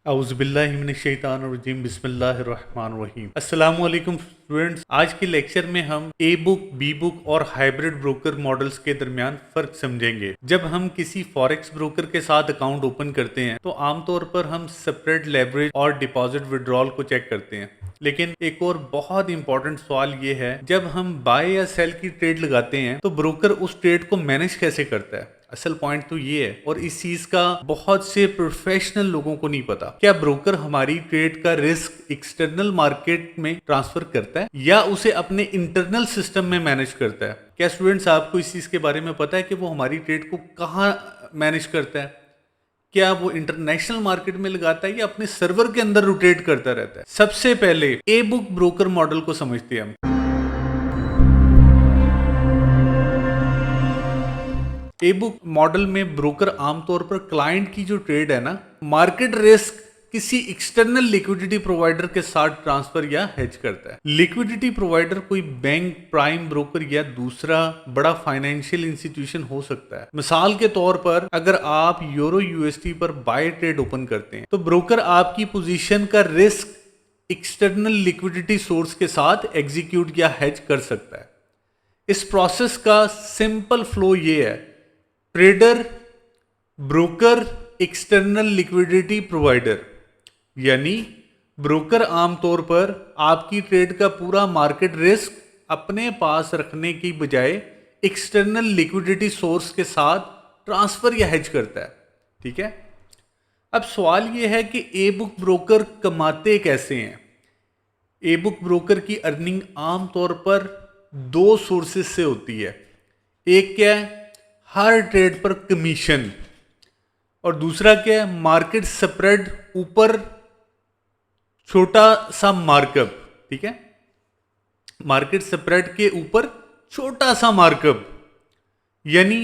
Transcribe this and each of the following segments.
औज़ुबिल्लाहिमिनश्शैतानिर्रजीम बिस्मिल्लाहिर्रहमानिर्रहीम। अस्सलामु अलैकुम स्टूडेंट्स। आज के लेक्चर में हम ए बुक, बी बुक और हाइब्रिड ब्रोकर मॉडल्स के दरमियान फ़र्क समझेंगे। जब हम किसी फॉरेक्स ब्रोकर के साथ अकाउंट ओपन करते हैं तो आमतौर पर हम स्प्रेड, लेवरेज और डिपॉजिट विड्रॉल को चेक करते हैं। लेकिन एक और बहुत इंपॉर्टेंट सवाल ये है, जब हम बाय या सेल की ट्रेड लगाते हैं तो ब्रोकर उस ट्रेड को मैनेज कैसे करता है। असल पॉइंट तो ये है, और इस चीज का बहुत से प्रोफेशनल लोगों को नहीं पता। क्या ब्रोकर हमारी ट्रेड का रिस्क एक्सटर्नल मार्केट में ट्रांसफर करता है या उसे अपने इंटरनल सिस्टम में मैनेज करता है? क्या स्टूडेंट्स आपको इस चीज के बारे में पता है कि वो हमारी ट्रेड को कहाँ मैनेज करता है? क्या वो इंटरनेशनल मार्केट में लगाता है या अपने सर्वर के अंदर रोटेट करता रहता है? सबसे पहले ए बुक ब्रोकर मॉडल को समझते हैं हम। ए बुक मॉडल में ब्रोकर आमतौर पर क्लाइंट की जो ट्रेड है ना, मार्केट रिस्क किसी एक्सटर्नल लिक्विडिटी प्रोवाइडर के साथ ट्रांसफर या हेज करता है। लिक्विडिटी प्रोवाइडर कोई बैंक, प्राइम ब्रोकर या दूसरा बड़ा फाइनेंशियल इंस्टीट्यूशन हो सकता है। मिसाल के तौर पर अगर आप यूरो यूएसडी पर बाय ट्रेड ओपन करते हैं तो ब्रोकर आपकी पोजीशन का रिस्क एक्सटर्नल लिक्विडिटी सोर्स के साथ एग्जीक्यूट या हेज कर सकता है। इस प्रोसेस का सिंपल फ्लो ये है: trader, broker, external liquidity provider. यानी ब्रोकर आमतौर पर आपकी ट्रेड का पूरा मार्केट रिस्क अपने पास रखने की बजाय एक्सटर्नल लिक्विडिटी सोर्स के साथ ट्रांसफर या हेज करता है। ठीक है, अब सवाल यह है कि ए बुक ब्रोकर कमाते कैसे हैं? ए बुक ब्रोकर की अर्निंग आमतौर पर दो सोर्सेस से होती है। एक क्या है? हर ट्रेड पर कमीशन। और दूसरा क्या है? मार्केट स्प्रेड ऊपर छोटा सा मार्कअप। ठीक है, मार्केट स्प्रेड के ऊपर छोटा सा मार्कअप। यानी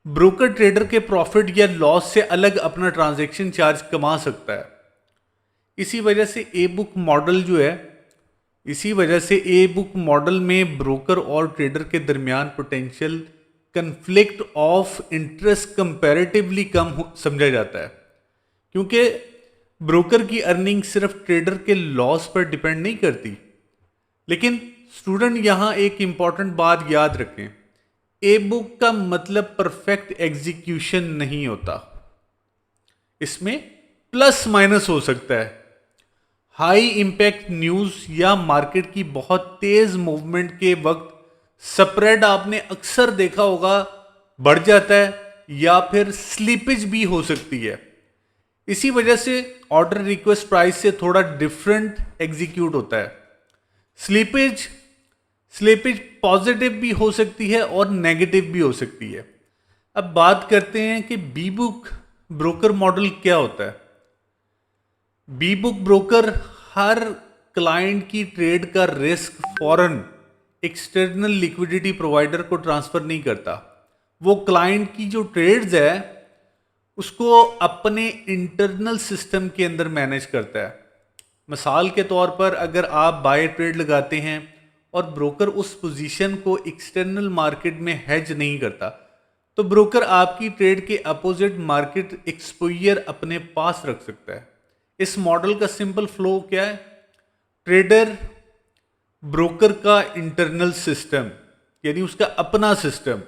ब्रोकर ट्रेडर के प्रॉफिट या लॉस से अलग अपना ट्रांजैक्शन चार्ज कमा सकता है। इसी वजह से ए बुक मॉडल जो है, इसी वजह से ए बुक मॉडल में ब्रोकर और ट्रेडर के दरमियान potential conflict of interest comparatively कम समझा जाता है, क्योंकि ब्रोकर की अर्निंग सिर्फ ट्रेडर के लॉस पर डिपेंड नहीं करती। लेकिन स्टूडेंट यहां एक इंपॉर्टेंट बात याद रखें, ए बुक का मतलब परफेक्ट एग्जीक्यूशन नहीं होता। इसमें प्लस माइनस हो सकता है। हाई इंपैक्ट न्यूज या मार्केट की बहुत तेज मूवमेंट के वक्त स्प्रेड आपने अक्सर देखा होगा बढ़ जाता है, या फिर स्लीपेज भी हो सकती है। इसी वजह से ऑर्डर रिक्वेस्ट प्राइस से थोड़ा डिफरेंट एग्जीक्यूट होता है। स्लीपेज पॉजिटिव भी हो सकती है और नेगेटिव भी हो सकती है। अब बात करते हैं कि बी बुक ब्रोकर मॉडल क्या होता है। बी बुक ब्रोकर हर क्लाइंट की ट्रेड का रिस्क फौरन एक्सटर्नल लिक्विडिटी प्रोवाइडर को ट्रांसफर नहीं करता। वो क्लाइंट की जो ट्रेड्स है उसको अपने इंटरनल सिस्टम के अंदर मैनेज करता है। मिसाल के तौर पर अगर आप बाय ट्रेड लगाते हैं और ब्रोकर उस पोजीशन को एक्सटर्नल मार्केट में हेज नहीं करता, तो ब्रोकर आपकी ट्रेड के अपोजिट मार्केट एक्सपोजर अपने पास रख सकता है। इस मॉडल का सिंपल फ्लो क्या है? ट्रेडर, ब्रोकर का इंटरनल सिस्टम, यानी उसका अपना सिस्टम।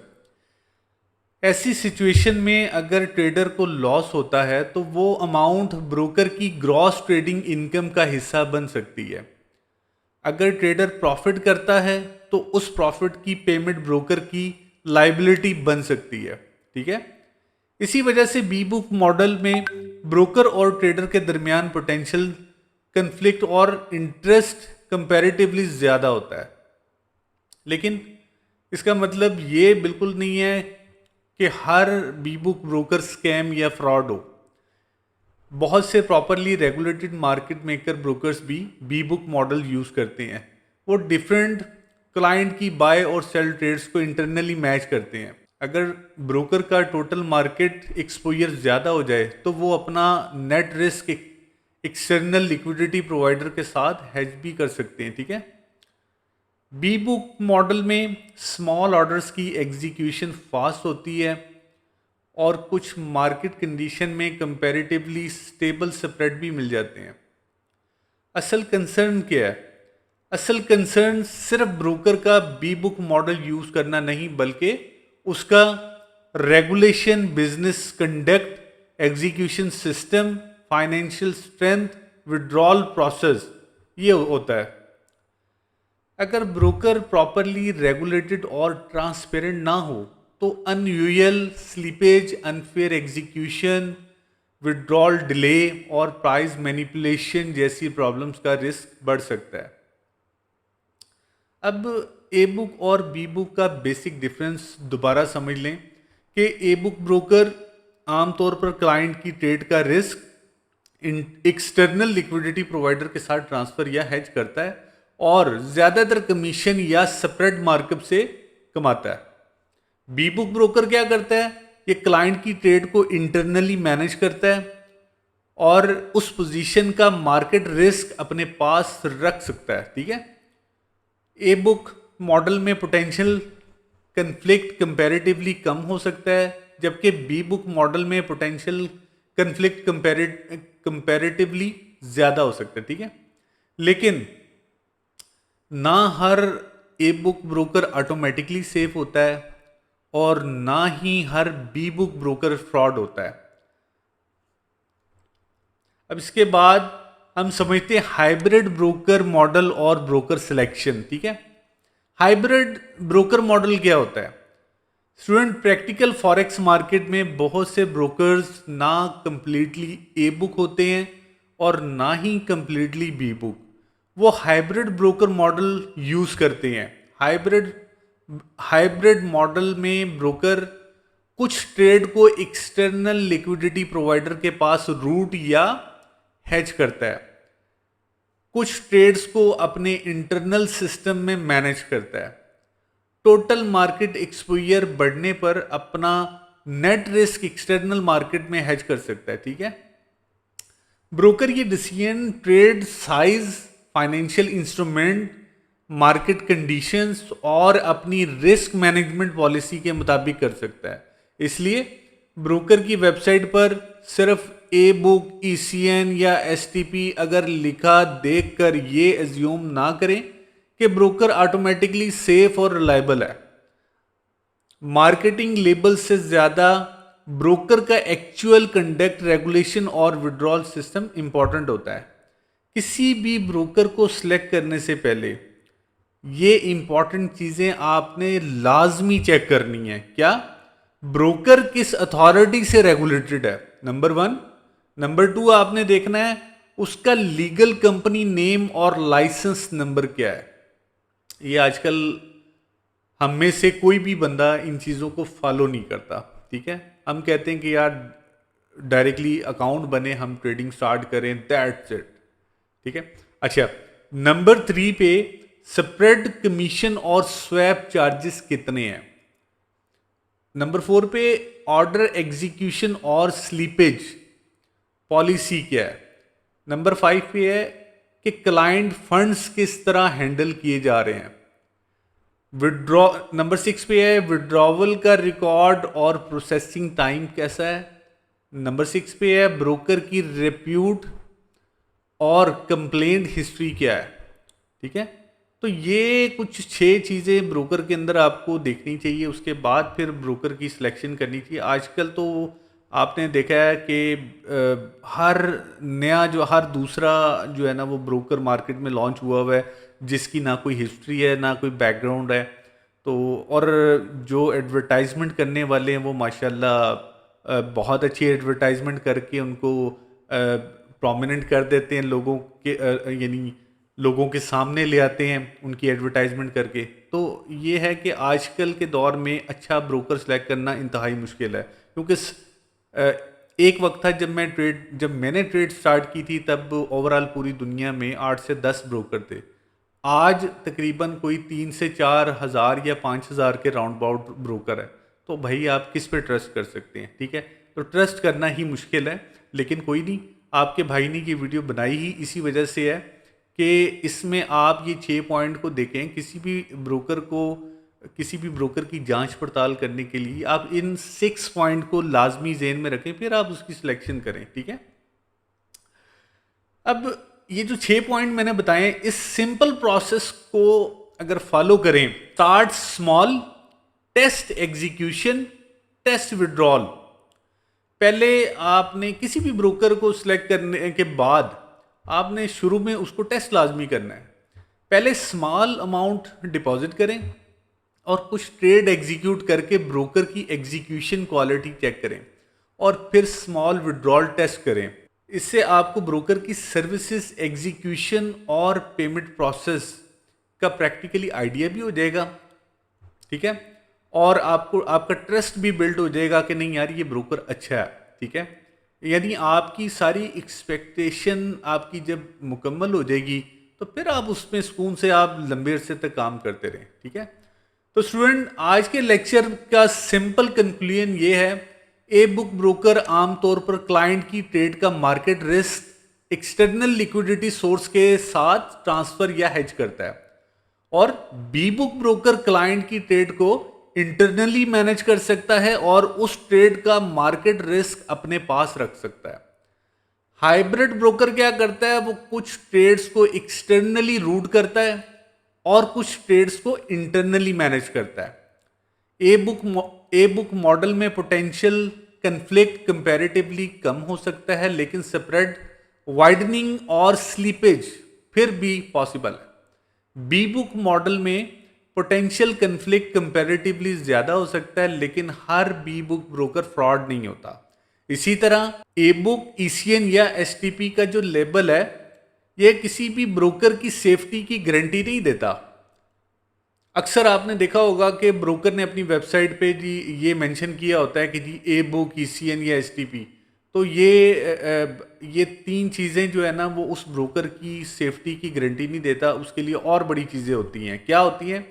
ऐसी सिचुएशन में अगर ट्रेडर को लॉस होता है तो वो अमाउंट ब्रोकर की ग्रॉस ट्रेडिंग इनकम का हिस्सा बन सकती है। अगर ट्रेडर प्रॉफिट करता है तो उस प्रॉफिट की पेमेंट ब्रोकर की लायबिलिटी बन सकती है। ठीक है, इसी वजह से बी बुक मॉडल में ब्रोकर और ट्रेडर के दरमियान पोटेंशियल कन्फ्लिक्ट और इंटरेस्ट कंपैरेटिवली ज्यादा होता है। लेकिन इसका मतलब ये बिल्कुल नहीं है कि हर बी बुक ब्रोकर स्कैम या फ्रॉड हो। बहुत से properly regulated market maker brokers भी बी बुक मॉडल यूज करते हैं। वो डिफरेंट क्लाइंट की बाय और सेल ट्रेड्स को इंटरनली मैच करते हैं। अगर ब्रोकर का टोटल मार्केट एक्सपोजर ज़्यादा हो जाए तो वो अपना net risk external liquidity provider के साथ हेज भी कर सकते हैं। ठीक है, बी बुक मॉडल में स्मॉल ऑर्डर्स की एग्जीक्यूशन फास्ट होती है, और कुछ मार्केट कंडीशन में कंपैरेटिवली स्टेबल स्प्रेड भी मिल जाते हैं। असल कंसर्न क्या है? असल कंसर्न सिर्फ ब्रोकर का बी बुक मॉडल यूज करना नहीं, बल्कि उसका regulation, business conduct, execution system, financial strength, withdrawal process, ये होता है। अगर ब्रोकर प्रॉपरली रेगुलेटेड और ट्रांसपेरेंट ना हो तो unusual slippage, unfair execution, withdrawal delay और प्राइस मैनिपुलेशन जैसी प्रॉब्लम्स का रिस्क बढ़ सकता है। अब ए बुक और बी बुक का बेसिक डिफरेंस दोबारा समझ लें कि ए बुक ब्रोकर आमतौर पर क्लाइंट की ट्रेड का रिस्क एक्सटर्नल लिक्विडिटी प्रोवाइडर के साथ ट्रांसफर या हेज करता है और ज्यादातर कमीशन या स्प्रेड मार्कअप से कमाता है। बी बुक ब्रोकर क्या करता है? ये क्लाइंट की ट्रेड को इंटरनली मैनेज करता है और उस पोजीशन का मार्केट रिस्क अपने पास रख सकता है। ठीक है, ए बुक मॉडल में पोटेंशियल कन्फ्लिक्ट कंपैरेटिवली कम हो सकता है, जबकि बी बुक मॉडल में पोटेंशियल कन्फ्लिक्ट कंपैरेटिवली ज्यादा हो सकता है। ठीक है, लेकिन ना हर A book broker automatically safe होता है और ना ही हर बी बुक ब्रोकर फ्रॉड होता है। अब इसके बाद हम समझते हैं हाइब्रिड ब्रोकर मॉडल और ब्रोकर सिलेक्शन। ठीक है, हाइब्रिड ब्रोकर मॉडल क्या होता है? स्टूडेंट, प्रैक्टिकल फॉरेक्स मार्केट में बहुत से ब्रोकर्स ना कंप्लीटली ए बुक होते हैं और ना ही कंप्लीटली बी बुक। वो हाइब्रिड ब्रोकर मॉडल यूज करते हैं। हाइब्रिड मॉडल में ब्रोकर कुछ ट्रेड को एक्सटर्नल लिक्विडिटी प्रोवाइडर के पास रूट या हेज करता है, कुछ ट्रेड्स को अपने इंटरनल सिस्टम में मैनेज करता है। टोटल मार्केट एक्सपोजर बढ़ने पर अपना नेट रिस्क एक्सटर्नल मार्केट में हेज कर सकता है। ठीक है, ब्रोकर ये decision trade size, financial instrument, market conditions और अपनी रिस्क मैनेजमेंट पॉलिसी के मुताबिक कर सकता है। इसलिए ब्रोकर की वेबसाइट पर सिर्फ ए बुक, ईसीएन या एसटीपी अगर लिखा देखकर ये एज्यूम ना करें कि ब्रोकर ऑटोमेटिकली सेफ और रिलायबल है। मार्केटिंग लेबल से ज्यादा ब्रोकर का एक्चुअल कंडक्ट, रेगुलेशन और विड्रॉल सिस्टम इंपॉर्टेंट होता है। किसी भी ब्रोकर को सिलेक्ट करने से पहले ये इंपॉर्टेंट चीजें आपने लाजमी चेक करनी है। क्या? ब्रोकर किस अथॉरिटी से रेगुलेटेड है, नंबर 1। नंबर 2, आपने देखना है उसका लीगल कंपनी नेम और लाइसेंस नंबर क्या है। ये आजकल हम में से कोई भी बंदा इन चीज़ों को फॉलो नहीं करता। ठीक है, हम कहते हैं कि यार डायरेक्टली अकाउंट बने, हम ट्रेडिंग स्टार्ट करें, दैट्स इट। ठीक है, अच्छा, नंबर 3 पे स्प्रेड, कमीशन और स्वैप चार्जेस कितने हैं। नंबर 4 पे ऑर्डर एग्जीक्यूशन और स्लीपेज पॉलिसी क्या है। नंबर 5 पे है कि क्लाइंट फंड्स किस तरह हैंडल किए जा रहे हैं। नंबर 6 पे है विड्रॉवल का रिकॉर्ड और प्रोसेसिंग टाइम कैसा है। नंबर 6 पे है ब्रोकर की रिप्यूट और कंप्लेंट हिस्ट्री क्या है। ठीक है, तो ये कुछ 6 चीज़ें ब्रोकर के अंदर आपको देखनी चाहिए। उसके बाद फिर ब्रोकर की सिलेक्शन करनी चाहिए। आजकल तो आपने देखा है कि हर दूसरा जो है ना वो ब्रोकर मार्केट में लॉन्च हुआ है, जिसकी ना कोई हिस्ट्री है ना कोई बैकग्राउंड है। तो और जो एडवर्टाइजमेंट करने वाले हैं वो माशाल्लाह बहुत अच्छी एडवर्टाइजमेंट करके उनको प्रोमिनेंट कर देते हैं, लोगों के यानी लोगों के सामने ले आते हैं उनकी एडवर्टाइजमेंट करके। तो ये है कि आजकल के दौर में अच्छा ब्रोकर सेलेक्ट करना इंतहाई मुश्किल है, क्योंकि एक वक्त था जब मैंने ट्रेड स्टार्ट की थी तब ओवरऑल पूरी दुनिया में 8 से 10 ब्रोकर थे। आज तकरीबन कोई 3 से 4 हज़ार या 5 हज़ार के राउंड अबाउट ब्रोकर है। तो भाई आप किस पे ट्रस्ट कर सकते हैं। ठीक है, तो ट्रस्ट करना ही मुश्किल है, लेकिन कोई नहीं, आपके भाई ने ये वीडियो बनाई ही इसी वजह से है कि इसमें आप ये 6 पॉइंट को देखें। किसी भी ब्रोकर को किसी भी ब्रोकर की जांच पड़ताल करने के लिए आप इन 6 पॉइंट को लाजमी ज़हन में रखें, फिर आप उसकी सिलेक्शन करें, ठीक है। अब ये जो 6 पॉइंट मैंने बताए, इस सिंपल प्रोसेस को अगर फॉलो करें, start small, test execution, test withdrawal. पहले आपने किसी भी ब्रोकर को सिलेक्ट करने के बाद आपने शुरू में उसको टेस्ट लाजमी करना है। पहले स्मॉल अमाउंट डिपॉजिट करें और कुछ ट्रेड एग्जीक्यूट करके ब्रोकर की एग्जीक्यूशन क्वालिटी चेक करें और फिर स्मॉल विड्रॉल टेस्ट करें। इससे आपको ब्रोकर की सर्विसेज, एग्जीक्यूशन और पेमेंट प्रोसेस का प्रैक्टिकली आइडिया भी हो जाएगा, ठीक है। और आपको आपका ट्रस्ट भी बिल्ड हो जाएगा कि नहीं यार ये ब्रोकर अच्छा है, ठीक है। यानी आपकी सारी एक्सपेक्टेशन आपकी जब मुकम्मल हो जाएगी तो फिर आप उसमें सुकून से आप लंबे अरसे तक काम करते रहें, ठीक है। तो स्टूडेंट, आज के लेक्चर का सिंपल कंक्लूजन ये है, ए बुक ब्रोकर आमतौर पर क्लाइंट की ट्रेड का market risk external liquidity source के साथ ट्रांसफर या हेज करता है, और बी बुक ब्रोकर क्लाइंट की ट्रेड को इंटरनली मैनेज कर सकता है और उस ट्रेड का मार्केट रिस्क अपने पास रख सकता है। हाइब्रिड ब्रोकर क्या करता है, वो कुछ ट्रेड्स को एक्सटर्नली रूट करता है और कुछ ट्रेड्स को इंटरनली मैनेज करता है। ए बुक मॉडल में पोटेंशियल कंफ्लिक्ट कंपैरेटिवली कम हो सकता है, लेकिन स्प्रेड वाइडनिंग और स्लीपेज फिर भी पॉसिबल है। बी बुक मॉडल में पोटेंशियल कंफ्लिक्ट कंपैरेटिवली ज्यादा हो सकता है, लेकिन हर बी बुक ब्रोकर फ्रॉड नहीं होता। इसी तरह ए बुक, ईसीएन या एसटीपी का जो लेबल है, यह किसी भी ब्रोकर की सेफ्टी की गारंटी नहीं देता। अक्सर आपने देखा होगा कि ब्रोकर ने अपनी वेबसाइट पे जी ये मेंशन किया होता है कि जी ए बुक, ईसीएन या एसटीपी, तो ये 3 चीज़ें जो है ना वो उस ब्रोकर की सेफ्टी की गारंटी नहीं देता। उसके लिए और बड़ी चीज़ें होती हैं। क्या होती हैं?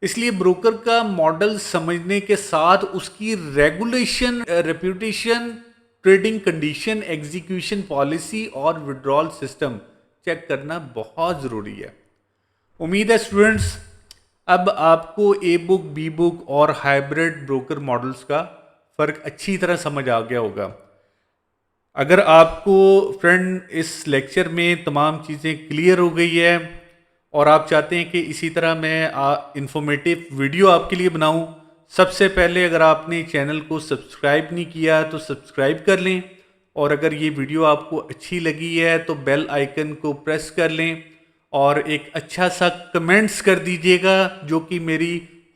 इसलिए ब्रोकर का मॉडल समझने के साथ उसकी regulation, reputation, trading condition, execution policy और विड्रॉल सिस्टम चेक करना बहुत ज़रूरी है। उम्मीद है स्टूडेंट्स अब आपको ए बुक, बी बुक और हाइब्रिड ब्रोकर मॉडल्स का फ़र्क अच्छी तरह समझ आ गया होगा। अगर आपको फ्रेंड इस लेक्चर में तमाम चीज़ें क्लियर हो गई है और आप चाहते हैं कि इसी तरह मैं इंफॉर्मेटिव वीडियो आपके लिए बनाऊं, सबसे पहले अगर आपने चैनल को सब्सक्राइब नहीं किया तो सब्सक्राइब कर लें, और अगर ये वीडियो आपको अच्छी लगी है तो बेल आइकन को प्रेस कर लें और एक अच्छा सा कमेंट्स कर दीजिएगा जो कि मेरी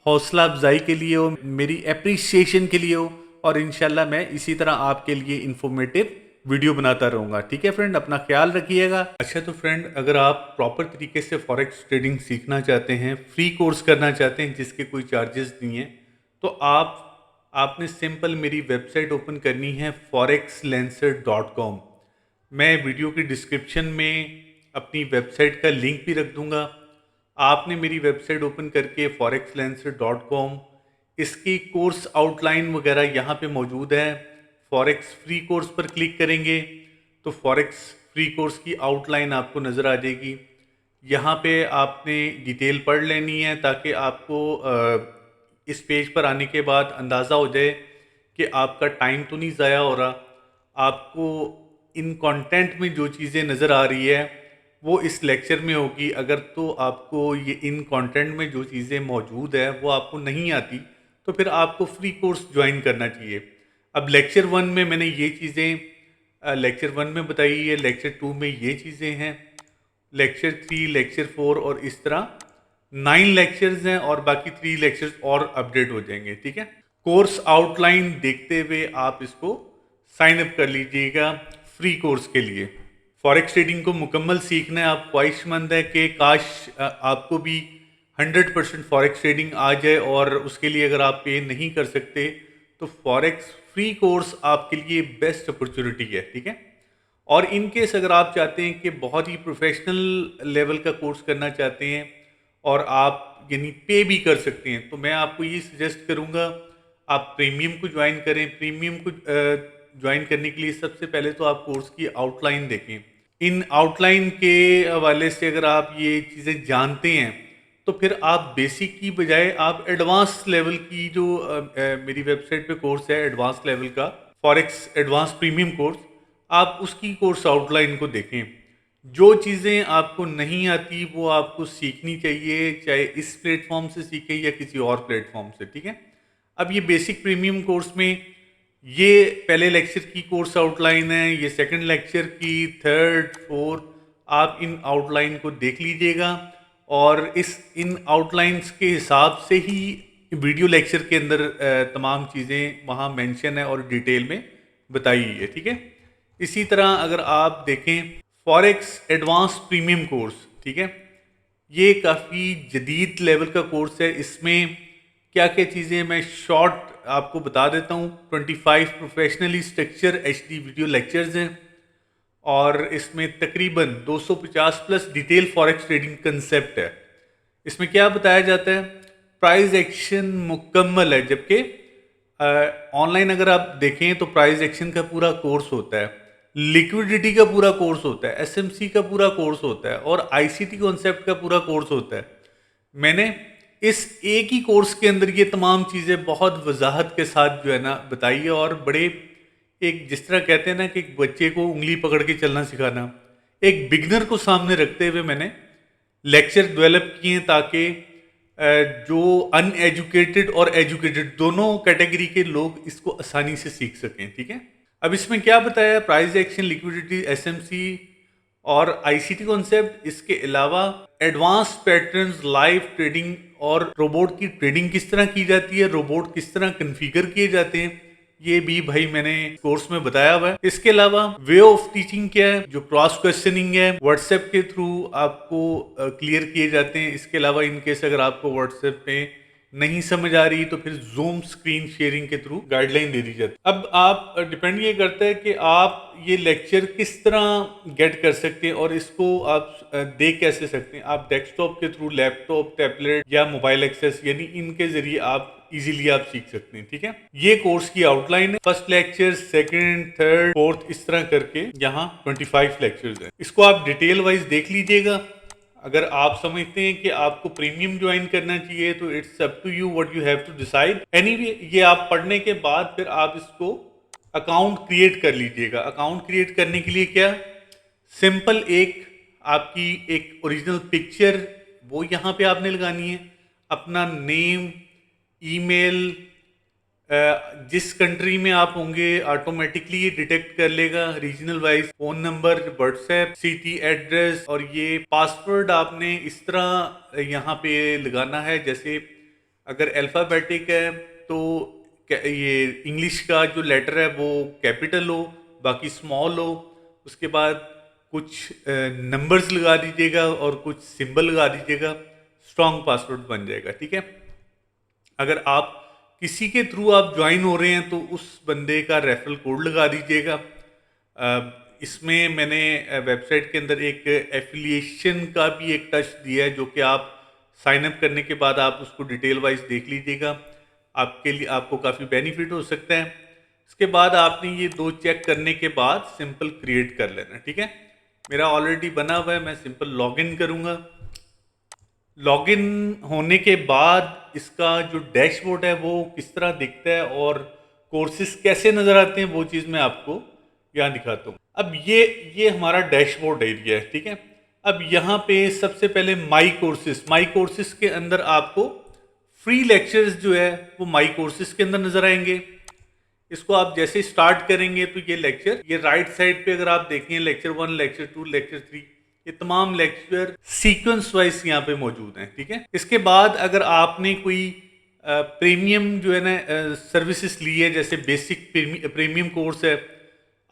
हौसला अफजाई के लिए हो, मेरी एप्रिसिएशन के लिए हो, और इंशाल्लाह मैं इसी तरह आपके लिए इंफॉर्मेटिव वीडियो बनाता रहूँगा। ठीक है फ्रेंड, अपना ख्याल रखिएगा। अच्छा तो फ्रेंड, अगर आप प्रॉपर तरीके से फॉरेक्स ट्रेडिंग सीखना चाहते हैं, फ्री कोर्स करना चाहते हैं जिसके कोई चार्जेस नहीं हैं, तो आपने सिंपल मेरी वेबसाइट ओपन करनी है forexlancer.com। मैं वीडियो की डिस्क्रिप्शन में अपनी वेबसाइट का लिंक भी रख दूंगा। आपने मेरी वेबसाइट ओपन करके forexlancer.com, इसकी कोर्स आउटलाइन वगैरह यहाँ पे मौजूद है। फॉरेक्स फ्री कोर्स पर क्लिक करेंगे तो फॉरेक्स फ्री कोर्स की आउटलाइन आपको नज़र आ जाएगी। यहाँ पे आपने डिटेल पढ़ लेनी है ताकि आपको इस पेज पर आने के बाद अंदाज़ा हो जाए कि आपका टाइम तो नहीं ज़ाया हो रहा। आपको इन कंटेंट में जो चीज़ें नज़र आ रही है वो इस लेक्चर में होगी। अगर तो आपको ये इन कंटेंट में जो चीज़ें मौजूद है वो आपको नहीं आती तो फिर आपको फ्री कोर्स ज्वाइन करना चाहिए। अब लेक्चर 1 में मैंने ये चीज़ें लेक्चर 1 में बताई है, लेक्चर 2 में ये चीज़ें हैं, लेक्चर 3, लेक्चर 4 और इस तरह 9 लेक्चर्स हैं और बाकी 3 लेक्चर्स और अपडेट हो जाएंगे। ठीक है, कोर्स आउटलाइन देखते हुए आप इसको साइन अप कर लीजिएगा फ्री कोर्स के लिए। फॉरेक्स ट्रेडिंग को मुकम्मल सीखना है, आप ख्वाहिशमंद है कि काश आपको भी 100% फॉरेक्स ट्रेडिंग आ जाए, और उसके लिए अगर आप पे नहीं कर सकते तो फॉरेक्स फ्री कोर्स आपके लिए बेस्ट अपॉर्चुनिटी है। ठीक है, और इन केस अगर आप चाहते हैं कि बहुत ही प्रोफेशनल लेवल का कोर्स करना चाहते हैं और आप यानी पे भी कर सकते हैं, तो मैं आपको ये सजेस्ट करूँगा आप प्रीमियम को ज्वाइन करें। प्रीमियम को ज्वाइन करने के लिए सबसे पहले तो आप कोर्स की आउटलाइन देखें। इन आउटलाइन के हवाले से अगर आप ये चीज़ें जानते हैं तो फिर आप बेसिक की बजाय आप एडवांस लेवल की जो मेरी वेबसाइट पे कोर्स है एडवांस लेवल का फॉरेक्स एडवांस प्रीमियम कोर्स, आप उसकी कोर्स आउटलाइन को देखें। जो चीज़ें आपको नहीं आती वो आपको सीखनी चाहिए, चाहे इस प्लेटफॉर्म से सीखें या किसी और प्लेटफॉर्म से, ठीक है। अब ये बेसिक प्रीमियम कोर्स में ये पहले लेक्चर की कोर्स आउटलाइन है, ये सेकंड लेक्चर की, थर्ड फोर्थ, आप इन आउटलाइन को देख लीजिएगा और इन आउटलाइंस के हिसाब से ही वीडियो लेक्चर के अंदर तमाम चीज़ें वहाँ मेंशन है और डिटेल में बताई गई है, ठीक है। इसी तरह अगर आप देखें फॉरेक्स एडवांस प्रीमियम कोर्स, ठीक है, ये काफ़ी जदीद लेवल का कोर्स है। इसमें क्या क्या चीज़ें मैं शॉर्ट आपको बता देता हूँ। 25 professionally structure HD video lectures हैं और इसमें तकरीबन 250 plus detail forex trading concept है। इसमें क्या बताया जाता है, प्राइस एक्शन मुकम्मल है, जबकि ऑनलाइन अगर आप देखें तो प्राइस एक्शन का पूरा कोर्स होता है, लिक्विडिटी का पूरा कोर्स होता है, SMC का पूरा कोर्स होता है और ICT कॉन्सेप्ट का पूरा कोर्स होता है। मैंने इस एक ही कोर्स के अंदर ये तमाम चीज़ें बहुत वजाहत के साथ जो है ना बताई है और बड़े एक जिस तरह कहते हैं ना कि एक बच्चे को उंगली पकड़ के चलना सिखाना, एक बिगनर को सामने रखते हुए मैंने लेक्चर डेवलप किए हैं ताकि जो अनएजुकेटेड और एजुकेटेड दोनों कैटेगरी के लोग इसको आसानी से सीख सकें, ठीक है। अब इसमें क्या बताया, प्राइस एक्शन, लिक्विडिटी, SMC और ICT कॉन्सेप्ट, इसके अलावा एडवांस पैटर्न्स, लाइव ट्रेडिंग और रोबोट की ट्रेडिंग किस तरह की जाती है, रोबोट किस तरह कन्फिगर किए जाते हैं, ये भी भाई मैंने कोर्स में बताया हुआ है। इसके अलावा वे ऑफ टीचिंग क्या है, जो क्रॉस क्वेश्चनिंग है व्हाट्सएप के थ्रू आपको क्लियर किए जाते हैं। इसके अलावा इन केस अगर आपको व्हाट्सएप पे नहीं समझ आ रही तो फिर जूम स्क्रीन शेयरिंग के थ्रू गाइडलाइन दे दी जाती है। अब आप डिपेंड ये करता है कि आप ये लेक्चर किस तरह गेट कर सकते हैं और इसको आप देख कैसे सकते हैं। आप डेस्कटॉप के थ्रू, लैपटॉप, टैबलेट या मोबाइल एक्सेस, यानी इनके जरिए आप इजीली आप सीख सकते हैं, ठीक है। ये कोर्स की आउटलाइन है, first lecture, second, third, fourth, इस तरह करके यहाँ 25 लेक्चर्स हैं। इसको आप डिटेल वाइज देख लीजिएगा। अगर आप समझते हैं कि आपको प्रीमियम ज्वाइन करना चाहिए तो it's up to you what you have to decide. Anyway, ये आप पढ़ने के बाद फिर आप इसको अकाउंट क्रिएट कर लीजिएगा। अकाउंट क्रिएट करने के लिए क्या, सिंपल आपकी एक ओरिजिनल पिक्चर वो यहाँ पे आपने लगानी है, अपना नेम, ईमेल, जिस कंट्री में आप होंगे ऑटोमेटिकली ये डिटेक्ट कर लेगा, regional wise, phone number, WhatsApp, city address, और ये पासवर्ड आपने इस तरह यहाँ पे लगाना है जैसे अगर अल्फ़ाबेटिक है तो ये इंग्लिश का जो लेटर है वो कैपिटल हो, बाकी स्मॉल हो। उसके बाद कुछ नंबर्स लगा दीजिएगा और कुछ सिंबल लगा दीजिएगा, स्ट्रॉन्ग पासवर्ड बन जाएगा, ठीक है। अगर आप किसी के थ्रू आप ज्वाइन हो रहे हैं तो उस बंदे का रेफरल कोड लगा दीजिएगा। इसमें मैंने वेबसाइट के अंदर एक एफिलिएशन का भी एक टच दिया है जो कि आप साइन अप करने के बाद आप उसको डिटेल वाइज देख लीजिएगा, आपके लिए आपको काफ़ी बेनिफिट हो सकता है। इसके बाद आपने ये दो चेक करने के बाद सिंपल क्रिएट कर लेना, ठीक है। मेरा ऑलरेडी बना हुआ है, मैं सिंपल लॉगिन करूँगा। लॉगिन होने के बाद इसका जो डैशबोर्ड है वो किस तरह दिखता है और कोर्सेज कैसे नज़र आते हैं वो चीज़ मैं आपको यहाँ दिखाता हूँ। अब ये हमारा डैशबोर्ड एरिया है, ठीक है। अब यहाँ पे सबसे पहले माई कोर्सेज के अंदर आपको फ्री लेक्चर्स जो है वो माई कोर्सेज के अंदर नज़र आएंगे। इसको आप जैसे स्टार्ट करेंगे तो ये लेक्चर, ये राइट साइड पे अगर आप देखें लेक्चर 1, लेक्चर 2, लेक्चर 3, ये तमाम लेक्चर सीक्वेंस वाइज यहाँ पे मौजूद हैं, ठीक है। इसके बाद अगर आपने कोई प्रीमियम जो है ना सर्विसेज ली है, जैसे बेसिक प्रीमियम कोर्स है,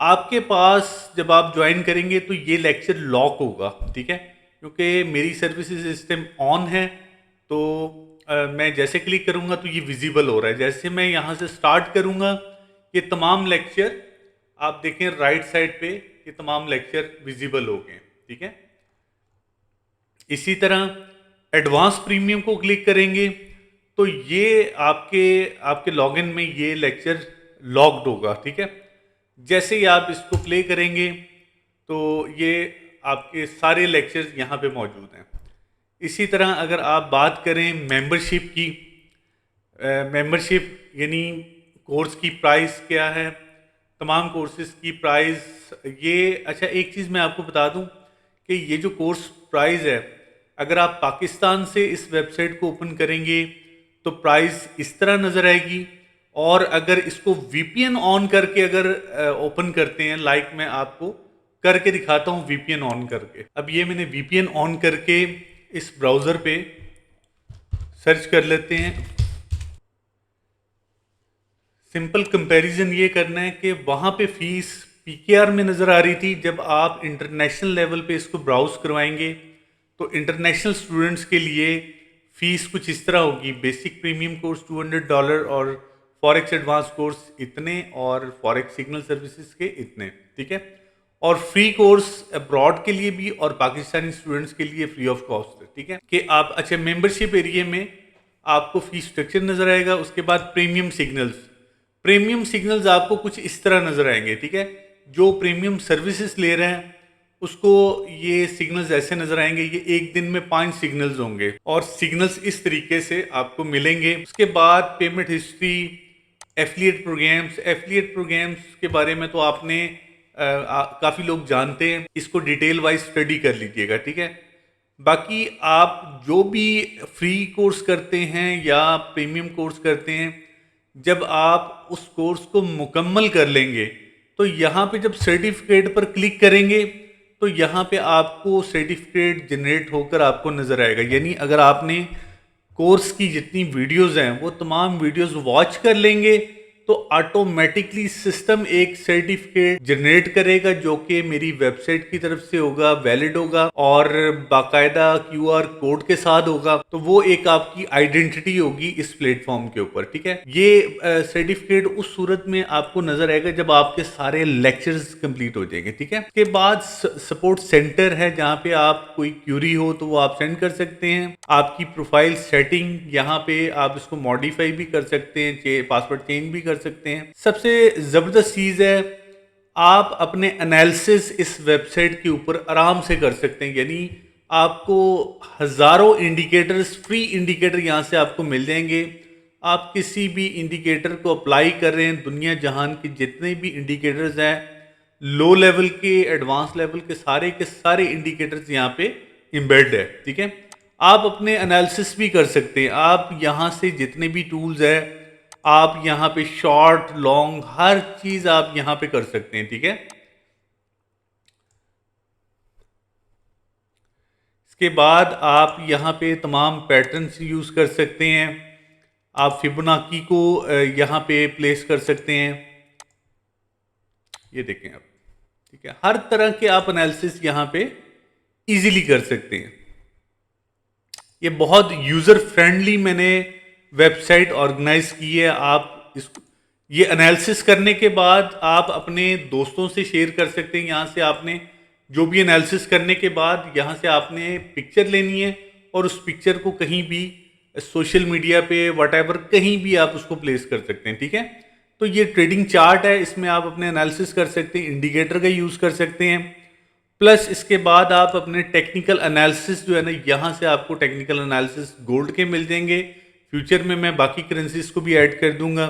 आपके पास जब आप ज्वाइन करेंगे तो ये लेक्चर लॉक होगा, ठीक है, क्योंकि मेरी सर्विसेज सिस्टम ऑन है। तो मैं जैसे क्लिक करूँगा तो ये विजिबल हो रहा है। जैसे मैं यहाँ से स्टार्ट करूँगा ये तमाम लेक्चर आप देखें राइट साइड पे, ये तमाम लेक्चर विजिबल हो गए, ठीक है। इसी तरह एडवांस प्रीमियम को क्लिक करेंगे तो ये आपके लॉगिन में ये लेक्चर लॉग्ड होगा, ठीक है। जैसे ही आप इसको प्ले करेंगे तो ये आपके सारे लेक्चर्स यहाँ पे मौजूद हैं। इसी तरह अगर आप बात करें मेंबरशिप की, मेंबरशिप यानी कोर्स की प्राइस क्या है, तमाम कोर्सेज की प्राइस ये। अच्छा, एक चीज़ मैं आपको बता दूं कि ये जो कोर्स प्राइस है, अगर आप पाकिस्तान से इस वेबसाइट को ओपन करेंगे तो प्राइस इस तरह नज़र आएगी, और अगर इसको वीपीएन ऑन करके अगर ओपन करते हैं, लाइक मैं आपको करके दिखाता हूँ वीपीएन ऑन करके। अब ये मैंने वीपीएन ऑन करके इस ब्राउज़र पे सर्च कर लेते हैं। सिंपल कंपैरिजन ये करना है कि वहाँ पे फीस पीकेआर में नज़र आ रही थी। जब आप इंटरनेशनल लेवल पे इसको ब्राउज करवाएंगे तो इंटरनेशनल स्टूडेंट्स के लिए फ़ीस कुछ इस तरह होगी। बेसिक प्रीमियम कोर्स $200 और फॉरेक्स एडवांस कोर्स इतने और फॉरेक्स सिग्नल सर्विसेज के इतने, ठीक है। और फ्री कोर्स अब्रॉड के लिए भी और पाकिस्तानी स्टूडेंट्स के लिए फ्री ऑफ कॉस्ट है, ठीक है। कि आप अच्छा मेंबरशिप एरिया में आपको फीस स्ट्रक्चर नज़र आएगा। उसके बाद प्रीमियम सिग्नल्स आपको कुछ इस तरह नज़र आएंगे, ठीक है। जो प्रीमियम सर्विसेज ले रहे हैं उसको ये सिग्नल्स ऐसे नजर आएंगे। ये एक दिन में 5 सिग्नल्स होंगे और सिग्नल्स इस तरीके से आपको मिलेंगे। उसके बाद पेमेंट हिस्ट्री, एफिलिएट प्रोग्राम्स के बारे में तो आपने काफ़ी लोग जानते हैं, इसको डिटेल वाइज स्टडी कर लीजिएगा, ठीक है। बाकी आप जो भी फ्री कोर्स करते हैं या प्रीमियम कोर्स करते हैं, जब आप उस कोर्स को मुकम्मल कर लेंगे तो यहाँ पे जब सर्टिफिकेट पर क्लिक करेंगे तो यहाँ पे आपको सर्टिफिकेट जनरेट होकर आपको नज़र आएगा। यानी अगर आपने कोर्स की जितनी वीडियोस हैं वो तमाम वीडियोस वॉच कर लेंगे तो ऑटोमेटिकली सिस्टम एक सर्टिफिकेट जनरेट करेगा जो कि मेरी वेबसाइट की तरफ से होगा, वैलिड होगा और बाकायदा क्यूआर कोड के साथ होगा। तो वो एक आपकी आइडेंटिटी होगी इस प्लेटफॉर्म के ऊपर, ठीक है। ये सर्टिफिकेट उस सूरत में आपको नजर आएगा जब आपके सारे लेक्चर्स कंप्लीट हो जाएंगे, ठीक है। उसके बाद सपोर्ट सेंटर है जहाँ पे आप कोई क्यूरी हो तो वो आप सेंड कर सकते हैं। आपकी प्रोफाइल सेटिंग यहाँ पे आप इसको मॉडिफाई भी कर सकते हैं, पासवर्ड चेंज भी कर सकते हैं। सबसे जबरदस्त चीज है आप अपने एनालिसिस इस वेबसाइट के ऊपर आराम से कर सकते हैं। यानी आपको हजारों इंडिकेटर्स, फ्री इंडिकेटर यहां से आपको मिल जाएंगे। आप किसी भी इंडिकेटर को अप्लाई कर रहे हैं, दुनिया जहान के जितने भी इंडिकेटर्स हैं, लो लेवल के, एडवांस लेवल के सारे इंडिकेटर्स यहाँ पे एम्बेड है, ठीक है। आप अपने एनालिसिस भी कर सकते हैं। आप यहाँ से जितने भी टूल्स है आप यहाँ पे शॉर्ट, लॉन्ग, हर चीज आप यहाँ पे कर सकते हैं, ठीक है। इसके बाद आप यहाँ पे तमाम पैटर्न्स यूज कर सकते हैं। आप फिबोनाची को यहाँ पे प्लेस कर सकते हैं, ये देखें आप, ठीक है। हर तरह के आप एनालिसिस यहाँ पे इजीली कर सकते हैं। ये बहुत यूजर फ्रेंडली मैंने वेबसाइट ऑर्गेनाइज की है। आप इसको, ये एनालिसिस करने के बाद आप अपने दोस्तों से शेयर कर सकते हैं। यहाँ से आपने जो भी एनालिसिस करने के बाद यहाँ से आपने पिक्चर लेनी है और उस पिक्चर को कहीं भी सोशल मीडिया पे व्हाटएवर कहीं भी आप उसको प्लेस कर सकते हैं, ठीक है। तो ये ट्रेडिंग चार्ट है, इसमें आप अपने एनालिसिस कर सकते हैं, इंडिकेटर का यूज़ कर सकते हैं। प्लस इसके बाद आप अपने टेक्निकल एनालिसिस जो है ना, यहाँ से आपको टेक्निकल एनालिसिस गोल्ड के मिल जाएंगे। फ्यूचर में मैं बाकी करेंसीज को भी ऐड कर दूंगा।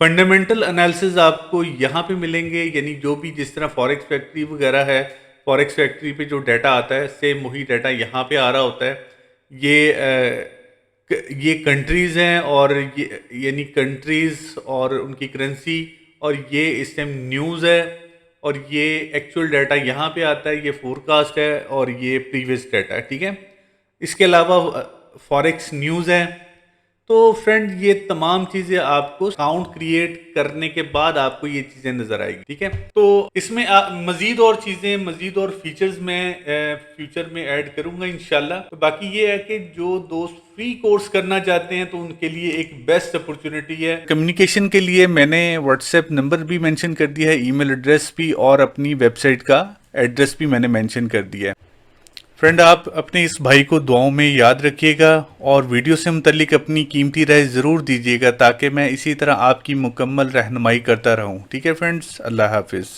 फंडामेंटल एनालिसिस आपको यहाँ पे मिलेंगे, यानी जो भी जिस तरह फॉरेक्स फैक्ट्री वगैरह है, फॉरेक्स फैक्ट्री पे जो डाटा आता है सेम वही डाटा यहाँ पे आ रहा होता है। ये कंट्रीज़ हैं और ये यानी कंट्रीज़ और उनकी करेंसी, और ये इस टाइम न्यूज़ है और ये एक्चुअल डाटा यहाँ पे आता है, ये फोरकास्ट है और ये प्रीवियस डाटा है, ठीक है। इसके अलावा फॉरेक्स न्यूज़ है। तो फ्रेंड ये तमाम चीज़ें आपको अकाउंट क्रिएट करने के बाद आपको ये चीज़ें नज़र आएगी, ठीक है। तो इसमें मज़ीद और चीज़ें, मज़ीद और फीचर्स मैं फ्यूचर में ऐड करूँगा इंशाल्लाह। तो बाकी ये है कि जो दोस्त फ्री कोर्स करना चाहते हैं तो उनके लिए एक बेस्ट अपॉर्चुनिटी है। कम्युनिकेशन के लिए मैंने व्हाट्सएप नंबर भी मेंशन कर दिया है, ईमेल एड्रेस भी, और अपनी वेबसाइट का एड्रेस भी मैंने मेंशन कर दिया है। फ्रेंड आप अपने इस भाई को दुआओं में याद रखिएगा और वीडियो से मुतल्लिक अपनी कीमती राय ज़रूर दीजिएगा ताकि मैं इसी तरह आपकी मुकम्मल रहनुमाई करता रहूं। ठीक है फ्रेंड्स, अल्लाह हाफिज़।